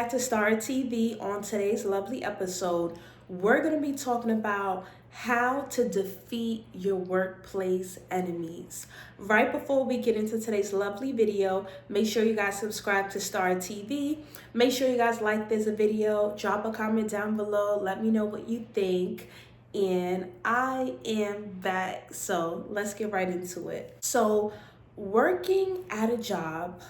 back to Star TV. On today's lovely episode, we're going to be talking about how to defeat your workplace enemies. Right before we get into today's lovely video, make sure you guys subscribe to Star TV. Make sure you guys like this video, drop a comment down below, let me know what you think. And I am back, so let's get right into it. So, working at a job,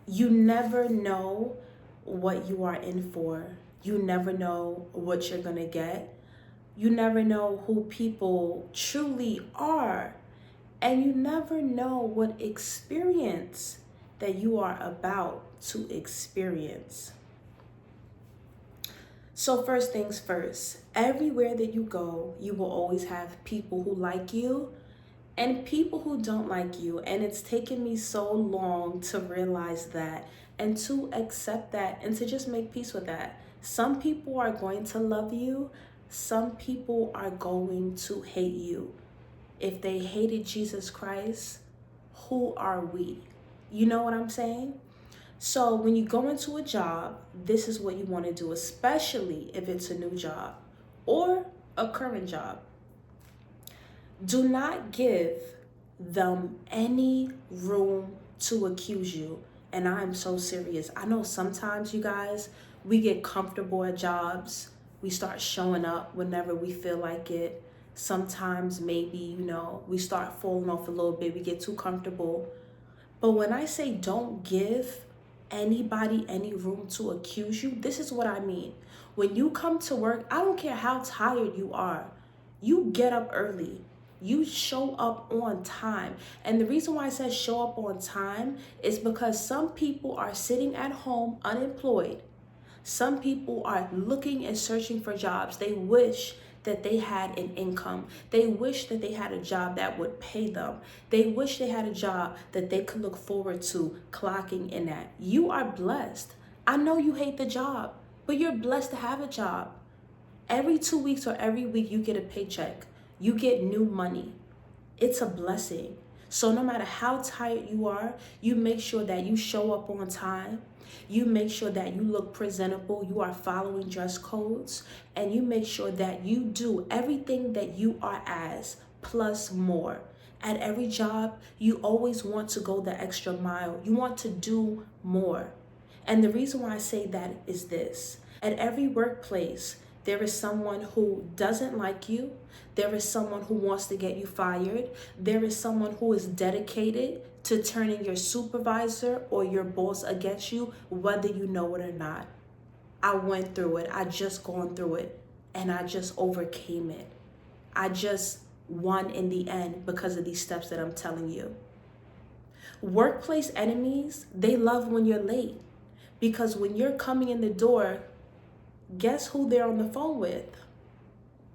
you never know what you are in for. You never know what you're gonna get. You never know who people truly are. And you never know what experience that you are about to experience. So first things first, everywhere that you go, you will always have people who like you and people who don't like you. And it's taken me so long to realize that and to accept that and to just make peace with that. Some people are going to love you. Some people are going to hate you. If they hated Jesus Christ, who are we? You know what I'm saying? So when you go into a job, this is what you want to do, especially if it's a new job or a current job. Do not give them any room to accuse you. And I'm so serious. I know sometimes, you guys, we get comfortable at jobs. We start showing up whenever we feel like it. Sometimes maybe, we start falling off a little bit. We get too comfortable. But when I say don't give anybody any room to accuse you, this is what I mean. When you come to work, I don't care how tired you are. You get up early. You show up on time. And the reason why I said show up on time is because some people are sitting at home unemployed. Some people are looking and searching for jobs. They wish that they had an income. They wish that they had a job that would pay them. They wish they had a job that they could look forward to clocking in at. You are blessed. I know you hate the job, but you're blessed to have a job. Every 2 weeks or every week you get a paycheck. You get new money. It's a blessing. So no matter how tired you are, you make sure that you show up on time. You make sure that you look presentable. You are following dress codes. And you make sure that you do everything that you are as, plus more. At every job, you always want to go the extra mile. You want to do more. And the reason why I say that is this. At every workplace, there is someone who doesn't like you. There is someone who wants to get you fired. There is someone who is dedicated to turning your supervisor or your boss against you, whether you know it or not. I went through it. I just gone through it, and I just overcame it. I just won in the end because of these steps that I'm telling you. Workplace enemies, they love when you're late, because when you're coming in the door, guess who they're on the phone with?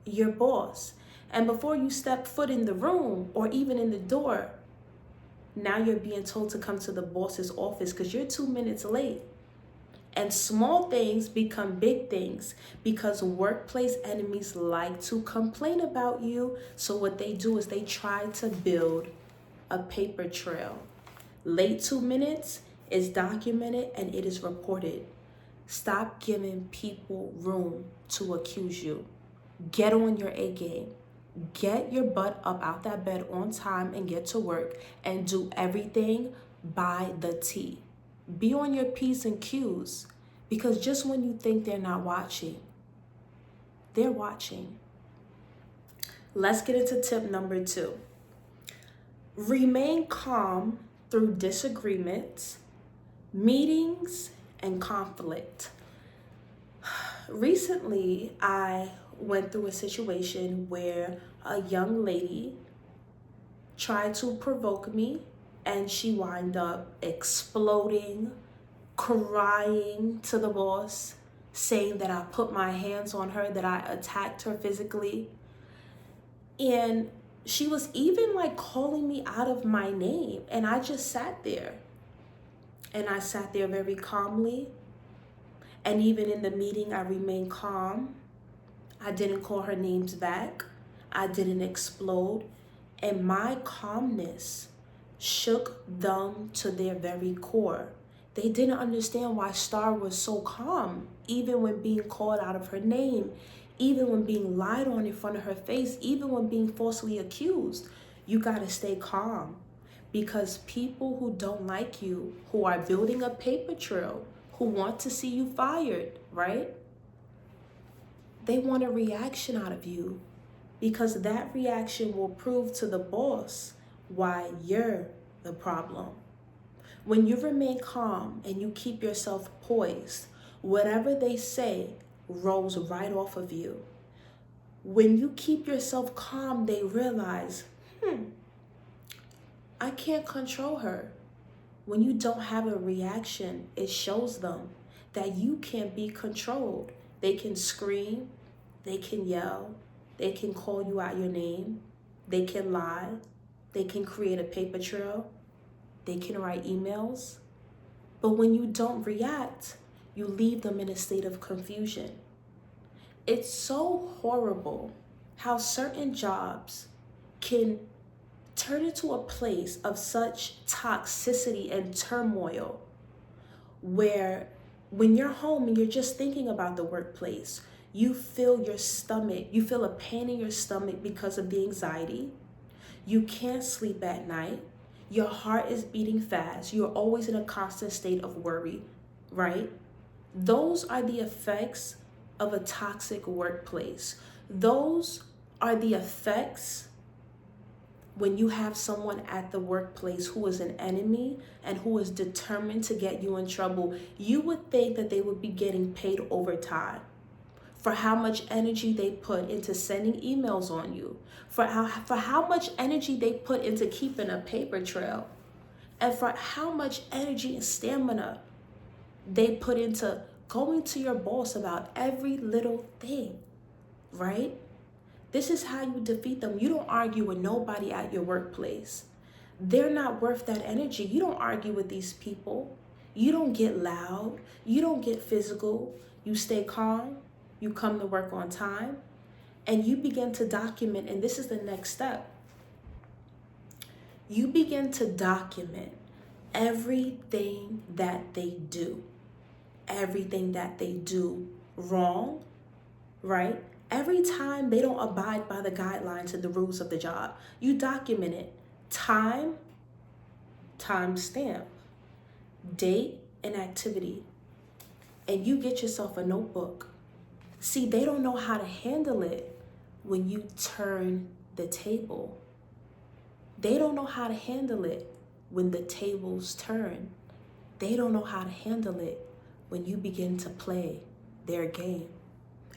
Your boss. And before you step foot in the room or even in the door, now you're being told to come to the boss's office because you're 2 minutes late. And small things become big things because workplace enemies like to complain about you. So what they do is they try to build a paper trail. Late 2 minutes is documented and it is reported. Stop giving people room to accuse you. Get on your A game. Get your butt up out that bed on time and get to work and do everything by the T. Be on your P's and Q's, because just when you think they're not watching, they're watching. Let's get into tip number 2. Remain calm through disagreements, meetings, and conflict. Recently, I went through a situation where a young lady tried to provoke me and she wound up exploding, crying to the boss, saying that I put my hands on her, that I attacked her physically. And she was even calling me out of my name. And I just sat there. And I sat there very calmly. And even in the meeting, I remained calm. I didn't call her names back. I didn't explode. And my calmness shook them to their very core. They didn't understand why Star was so calm. even when being called out of her name, even when being lied on in front of her face, even when being falsely accused. You got to stay calm, because people who don't like you, who are building a paper trail, who want to see you fired, right? They want a reaction out of you, because that reaction will prove to the boss why you're the problem. When you remain calm and you keep yourself poised, whatever they say rolls right off of you. When you keep yourself calm, they realize, I can't control her. When you don't have a reaction, it shows them that you can't be controlled. They can scream, they can yell, they can call you out your name, they can lie, they can create a paper trail, they can write emails. But when you don't react, you leave them in a state of confusion. It's so horrible how certain jobs can turn into a place of such toxicity and turmoil, where when you're home and you're just thinking about the workplace, you feel your stomach, you feel a pain in your stomach because of the anxiety. You can't sleep at night. Your heart is beating fast. You're always in a constant state of worry, right? Those are the effects of a toxic workplace. Those are the effects when you have someone at the workplace who is an enemy and who is determined to get you in trouble. You would think that they would be getting paid overtime for how much energy they put into sending emails on you, for how much energy they put into keeping a paper trail, and for how much energy and stamina they put into going to your boss about every little thing, right? This is how you defeat them. You don't argue with nobody at your workplace. They're not worth that energy. You don't argue with these people. You don't get loud. You don't get physical. You stay calm. You come to work on time. And you begin to document. And this is the next step. You begin to document everything that they do. Everything that they do wrong, right? Every time they don't abide by the guidelines and the rules of the job, you document it. Time stamp, date, and activity. And you get yourself a notebook. See, they don't know how to handle it when you turn the table. They don't know how to handle it when the tables turn. They don't know how to handle it when you begin to play their game.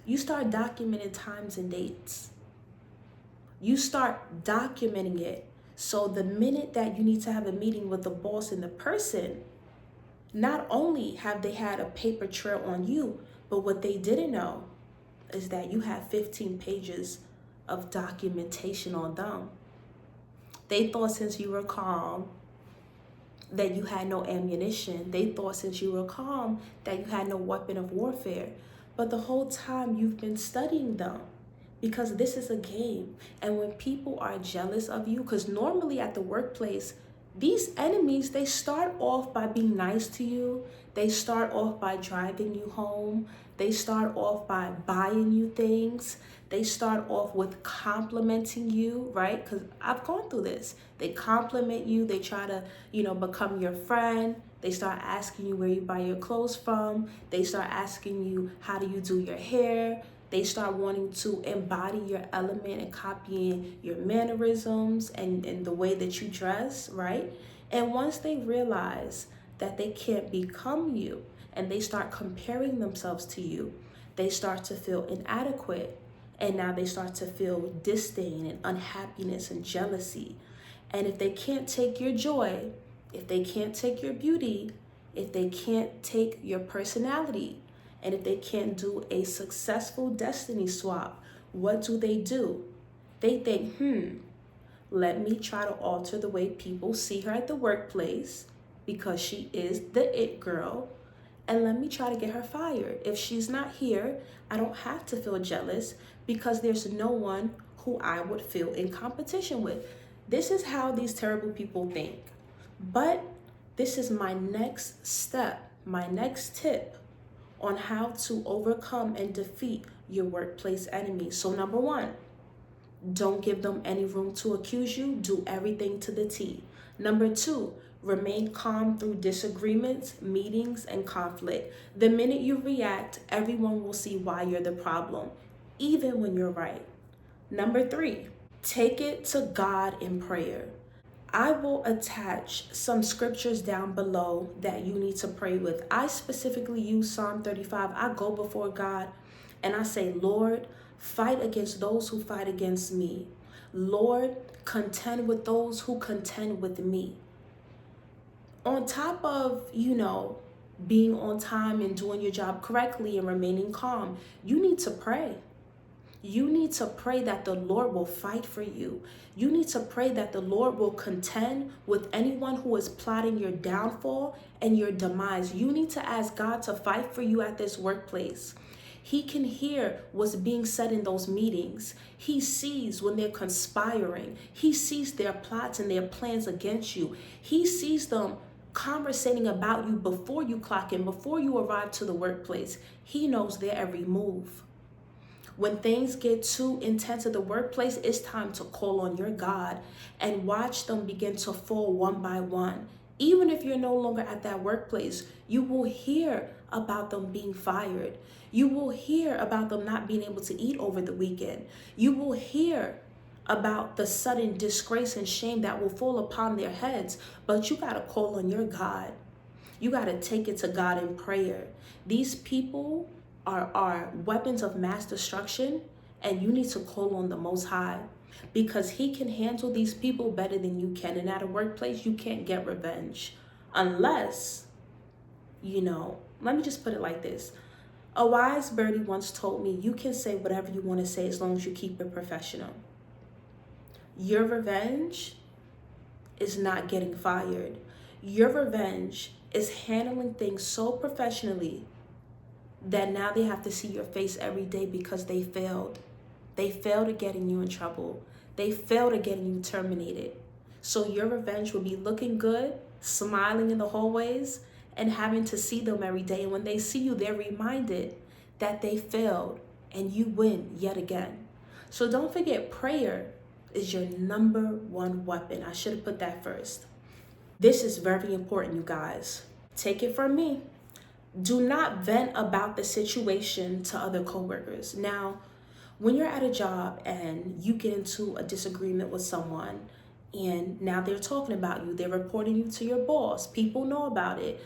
You start documenting times and dates. You start documenting it, so the minute that you need to have a meeting with the boss and the person, not only have they had a paper trail on you, but what they didn't know is that you have 15 pages of documentation on them. They thought since you were calm that you had no ammunition. They thought since you were calm that you had no weapon of warfare. But the whole time you've been studying them, because this is a game. And when people are jealous of you, because normally at the workplace, these enemies, they start off by being nice to you. They start off by driving you home. They start off by buying you things. They start off with complimenting you, right? Because I've gone through this. They compliment you. They try to, become your friend. They start asking you where you buy your clothes from. They start asking you, how do you do your hair? They start wanting to embody your element and copying your mannerisms and the way that you dress, right? And once they realize that they can't become you and they start comparing themselves to you, they start to feel inadequate. And now they start to feel disdain and unhappiness and jealousy. And if they can't take your joy, if they can't take your beauty, if they can't take your personality, and if they can't do a successful destiny swap, what do? They think, let me try to alter the way people see her at the workplace because she is the it girl, and let me try to get her fired. If she's not here, I don't have to feel jealous because there's no one who I would feel in competition with. This is how these terrible people think. But this is my next step, my next tip on how to overcome and defeat your workplace enemies. So number one, don't give them any room to accuse you. Do everything to the T. Number two, remain calm through disagreements, meetings, and conflict. The minute you react, everyone will see why you're the problem, even when you're right. Number three, take it to God in prayer. I will attach some scriptures down below that you need to pray with. I specifically use Psalm 35. I go before God and I say, Lord, fight against those who fight against me. Lord, contend with those who contend with me. On top of, being on time and doing your job correctly and remaining calm, you need to pray. You need to pray that the Lord will fight for you. You need to pray that the Lord will contend with anyone who is plotting your downfall and your demise. You need to ask God to fight for you at this workplace. He can hear what's being said in those meetings. He sees when they're conspiring. He sees their plots and their plans against you. He sees them conversating about you before you clock in, before you arrive to the workplace. He knows their every move. When things get too intense at the workplace, it's time to call on your God and watch them begin to fall one by one. Even if you're no longer at that workplace, you will hear about them being fired. You will hear about them not being able to eat over the weekend. You will hear about the sudden disgrace and shame that will fall upon their heads. But you got to call on your God. You got to take it to God in prayer. These people are weapons of mass destruction, and you need to call on the Most High because He can handle these people better than you can. And at a workplace, you can't get revenge unless, let me just put it like this. A wise birdie once told me, you can say whatever you want to say as long as you keep it professional. Your revenge is not getting fired. Your revenge is handling things so professionally that now they have to see your face every day because they failed. They failed at getting you in trouble. They failed at getting you terminated. So your revenge will be looking good, smiling in the hallways, and having to see them every day. And when they see you, they're reminded that they failed and you win yet again. So don't forget, prayer is your number one weapon. I should have put that first. This is very important, you guys. Take it from me. Do not vent about the situation to other coworkers. Now, when you're at a job and you get into a disagreement with someone and now they're talking about you, they're reporting you to your boss, people know about it.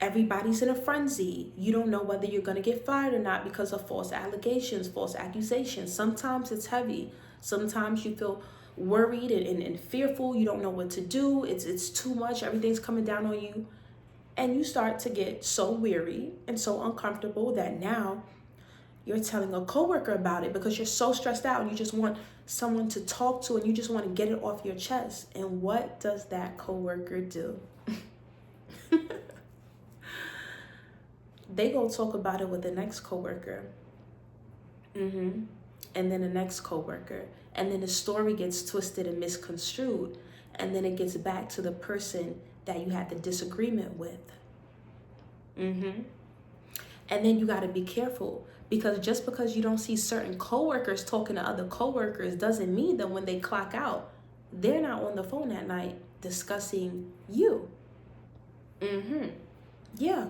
Everybody's in a frenzy. You don't know whether you're going to get fired or not because of false allegations, false accusations. Sometimes it's heavy. Sometimes you feel worried and fearful. You don't know what to do. It's too much. Everything's coming down on you. And you start to get so weary and so uncomfortable that now you're telling a coworker about it because you're so stressed out and you just want someone to talk to and you just want to get it off your chest. And what does that coworker do? They go talk about it with the next coworker. And then the next coworker. And then the story gets twisted and misconstrued. And then it gets back to the person that you had the disagreement with. And then you got to be careful because just because you don't see certain coworkers talking to other coworkers doesn't mean that when they clock out, they're not on the phone at night discussing you. Yeah.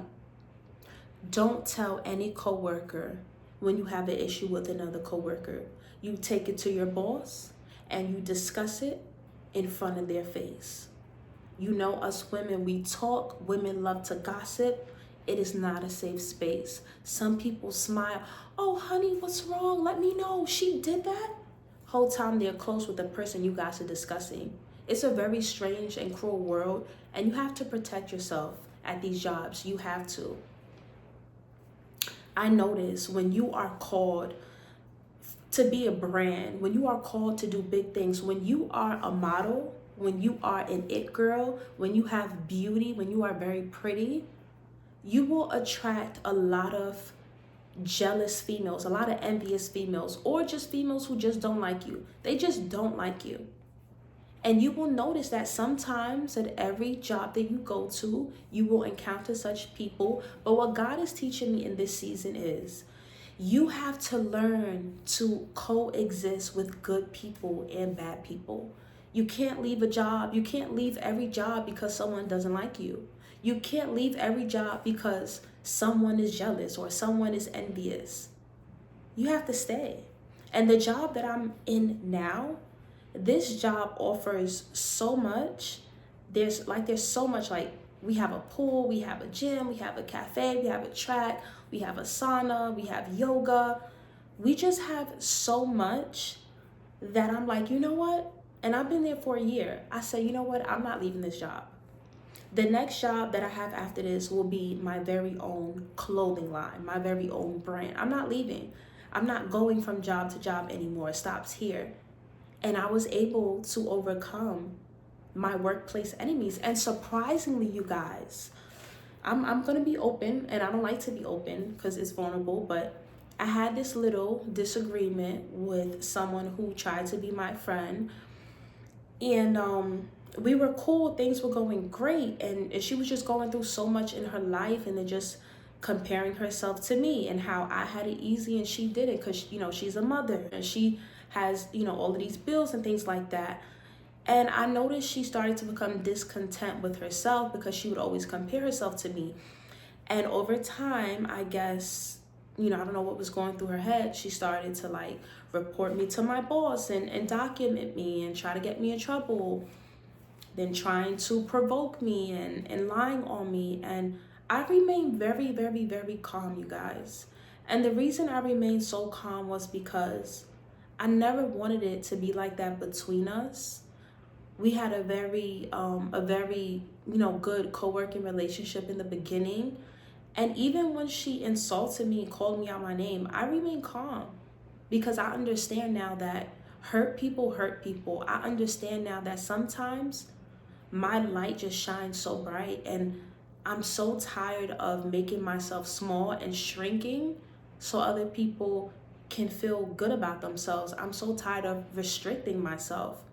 Don't tell any coworker when you have an issue with another coworker. You take it to your boss and you discuss it in front of their face. You know, us women, we talk. Women love to gossip. It is not a safe space. Some people smile. Oh, honey, what's wrong? Let me know. She did that. Whole time they're close with the person you guys are discussing. It's a very strange and cruel world, and you have to protect yourself at these jobs. You have to. I notice when you are called to be a brand, when you are called to do big things, when you are a model, when you are an it girl, when you have beauty, when you are very pretty, you will attract a lot of jealous females, a lot of envious females, or just females who just don't like you. They just don't like you. And you will notice that sometimes at every job that you go to, you will encounter such people. But what God is teaching me in this season is you have to learn to coexist with good people and bad people. You can't leave a job. You can't leave every job because someone doesn't like you. You can't leave every job because someone is jealous or someone is envious. You have to stay. And the job that I'm in now, this job offers so much. There's so much, like we have a pool, we have a gym, we have a cafe, we have a track, we have a sauna, we have yoga. We just have so much that I'm like, you know what? And I've been there for a year. I say, you know what? I'm not leaving this job. The next job that I have after this will be my very own clothing line, my very own brand. I'm not leaving. I'm not going from job to job anymore. It stops here. And I was able to overcome my workplace enemies. And surprisingly, you guys, I'm going to be open, and I don't like to be open because it's vulnerable, but I had this little disagreement with someone who tried to be my friend. And we were cool, things were going great, and she was just going through so much in her life, and then just comparing herself to me and how I had it easy and she didn't, because she's a mother and she has all of these bills and things like that. And I noticed she started to become discontent with herself because she would always compare herself to me. And over time, I guess, I don't know what was going through her head. She started to like report me to my boss and document me and try to get me in trouble. Then trying to provoke me and lying on me. And I remained very, very, very calm, you guys. And the reason I remained so calm was because I never wanted it to be like that between us. We had a very good co-working relationship in the beginning. And even when she insulted me and called me out my name, I remained calm because I understand now that hurt people hurt people. I understand now that sometimes my light just shines so bright, and I'm so tired of making myself small and shrinking so other people can feel good about themselves. I'm so tired of restricting myself.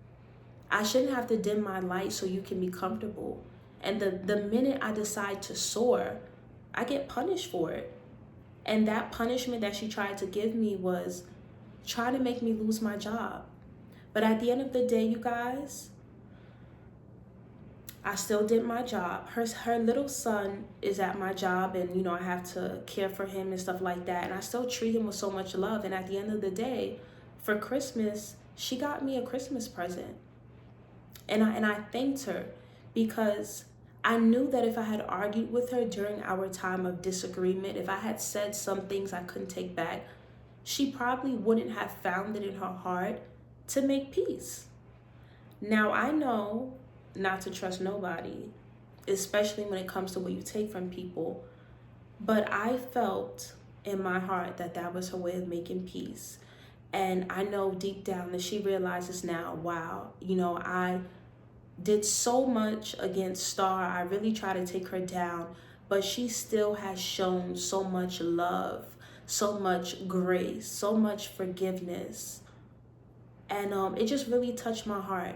I shouldn't have to dim my light so you can be comfortable. And the minute I decide to soar, I get punished for it. And that punishment that she tried to give me was trying to make me lose my job. But at the end of the day, you guys, I still did my job. Her little son is at my job, and I have to care for him and stuff like that. And I still treat him with so much love. And at the end of the day, for Christmas, she got me a Christmas present. And I thanked her because I knew that if I had argued with her during our time of disagreement, if I had said some things I couldn't take back, she probably wouldn't have found it in her heart to make peace. Now, I know not to trust nobody, especially when it comes to what you take from people. But I felt in my heart that that was her way of making peace. And I know deep down that she realizes now, wow, I did so much against Star. I really tried to take her down, but she still has shown so much love, so much grace, so much forgiveness. And it just really touched my heart.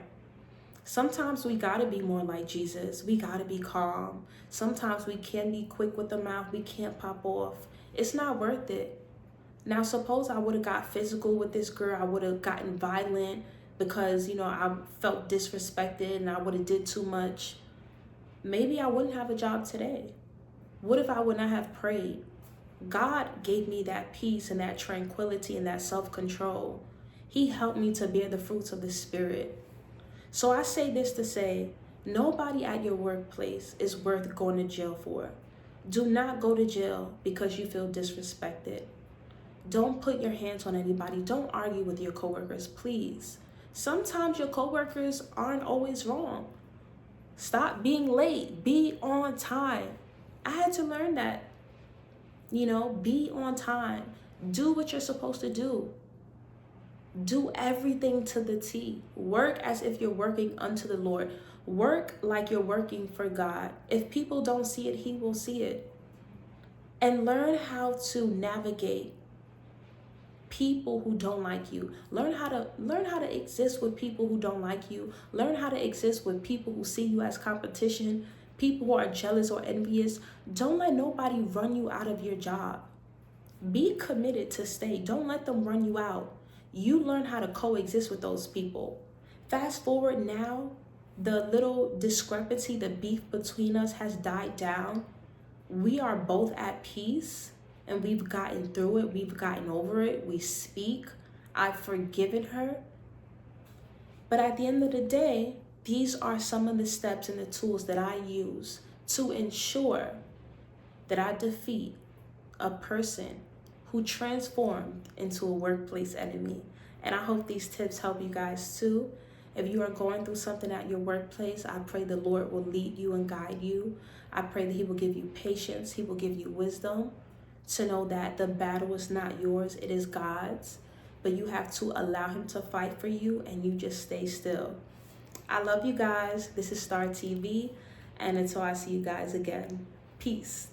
Sometimes we gotta be more like Jesus. We gotta be calm. Sometimes we can be quick with the mouth. We can't pop off. It's not worth it. Now, suppose I would have got physical with this girl. I would have gotten violent because, I felt disrespected and I would have did too much. Maybe I wouldn't have a job today. What if I would not have prayed? God gave me that peace and that tranquility and that self-control. He helped me to bear the fruits of the Spirit. So I say this to say, nobody at your workplace is worth going to jail for. Do not go to jail because you feel disrespected. Don't put your hands on anybody. Don't argue with your coworkers, please. Sometimes your coworkers aren't always wrong. Stop being late. Be on time. I had to learn that. Be on time. Do what you're supposed to do. Do everything to the T. Work as if you're working unto the Lord. Work like you're working for God. If people don't see it, He will see it. And learn how to navigate people who don't like you. Learn how to exist with people who don't like you. Learn how to exist with people who see you as competition, people who are jealous or envious. Don't let nobody run you out of your job. Be committed to stay. Don't let them run you out. You learn how to coexist with those people. Fast forward now, the little discrepancy, the beef between us has died down. We are both at peace and we've gotten through it. We've gotten over it. We speak. I've forgiven her. But at the end of the day, these are some of the steps and the tools that I use to ensure that I defeat a person who transformed into a workplace enemy. And I hope these tips help you guys too. If you are going through something at your workplace, I pray the Lord will lead you and guide you. I pray that He will give you patience. He will give you wisdom to know that the battle is not yours, it is God's. But you have to allow Him to fight for you and you just stay still. I love you guys. This is Star TV. And until I see you guys again, peace.